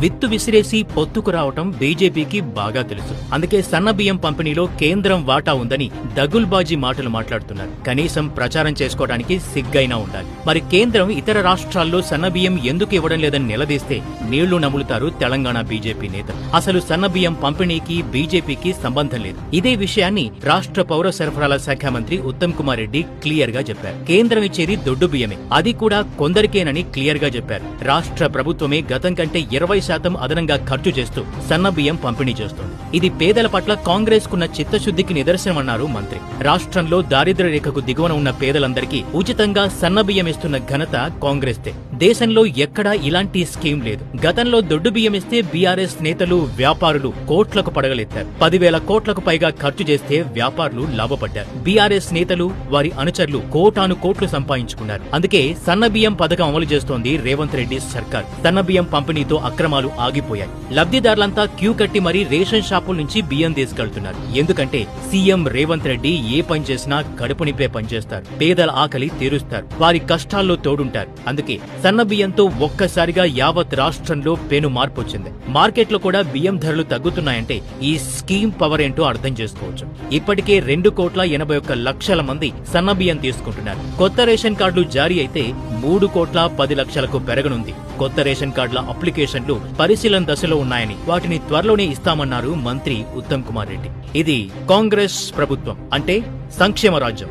విత్తు విసిరేసి పొత్తుకు రావటం బీజేపీకి బాగా తెలుసు. అందుకే సన్నబియ్యం పంపిణీలో కేంద్రం వాటా ఉందని దగుల్బాజీ మాటలు మాట్లాడుతున్నారు. కనీసం ప్రచారం చేసుకోవడానికి సిగ్గైనా ఉండాలి. మరి కేంద్రం ఇతర రాష్ట్రాల్లో సన్నబియ్యం ఎందుకు ఇవ్వడం లేదని నిలదీస్తే నీళ్లు నములుతారు తెలంగాణ బీజేపీ నేతలు. అసలు సన్నబియ్యం పంపిణీకి బీజేపీకి సంబంధం లేదు. ఇదే విషయాన్ని రాష్ట్ర పౌర సరఫరాల శాఖ మంత్రి ఉత్తమ్ కుమార్ రెడ్డి క్లియర్ గా చెప్పారు. కేంద్రం ఇచ్చేది దొడ్డు బియ్యమే, అది కూడా కొందరికేనని క్లియర్ గా చెప్పారు. రాష్ట్ర ప్రభుత్వమే గతం కంటే 20% అదనంగా ఖర్చు చేస్తూ సన్న బియ్యం పంపిణీ చేస్తోంది. ఇది పేదల పట్ల కాంగ్రెస్ కున్న చిత్తశుద్ధికి నిదర్శనమన్నారు మంత్రి. రాష్ట్రంలో దారిద్ర్య రేఖకు దిగువన ఉన్న పేదలందరికీ ఉచితంగా సన్న బియ్యం ఇస్తున్న ఘనత కాంగ్రెస్దే. దేశంలో ఎక్కడా ఇలాంటి స్కీమ్ లేదు. గతంలో దొడ్డు బియ్యం ఇస్తే బీఆర్ఎస్ నేతలు, వ్యాపారులు కోట్లకు పడగలెత్తారు. 10,000 కోట్లకు పైగా ఖర్చు చేస్తే వ్యాపారులు లాభపడ్డారు. బీఆర్ఎస్ నేతలు, వారి అనుచరులు కోటాను కోట్లు సంపాదించుకున్నారు. అందుకే సన్నబియ్యం పథకం అమలు చేస్తోంది రేవంత్ రెడ్డి సర్కార్. సన్నబియ్యం పంపిణీతో అక్రమాలు ఆగిపోయాయి. లబ్ధిదారులంతా క్యూ కట్టి మరీ రేషన్ షాపుల నుంచి బియ్యం తీసుకెళ్తున్నారు. ఎందుకంటే సీఎం రేవంత్ రెడ్డి ఏ పని చేసినా కడుపు నింపే పనిచేస్తారు. పేదల ఆకలి తీరుస్తారు, వారి కష్టాల్లో తోడుంటారు. అందుకే సన్నబియ్యంతో ఒక్కసారిగా యావత్ రాష్ట్రంలో పెను మార్పు వచ్చింది. మార్కెట్లో కూడా బియ్యం ధరలు తగ్గుతున్నాయంటే ఈ స్కీమ్ పవర్ ఏంటో అర్థం చేసుకోవచ్చు. ఇప్పటికే 2,81,00,000 మంది సన్నబియ్యం తీసుకుంటున్నారు. కొత్త రేషన్ కార్డులు జారీ అయితే 3,10,00,000కు పెరగనుంది. కొత్త రేషన్ కార్డుల అప్లికేషన్లు పరిశీలన దశలో ఉన్నాయని, వాటిని త్వరలోనే ఇస్తామన్నారు మంత్రి ఉత్తమ్ కుమార్ రెడ్డి. ఇది కాంగ్రెస్ ప్రభుత్వం అంటే సంక్షేమ రాజ్యం.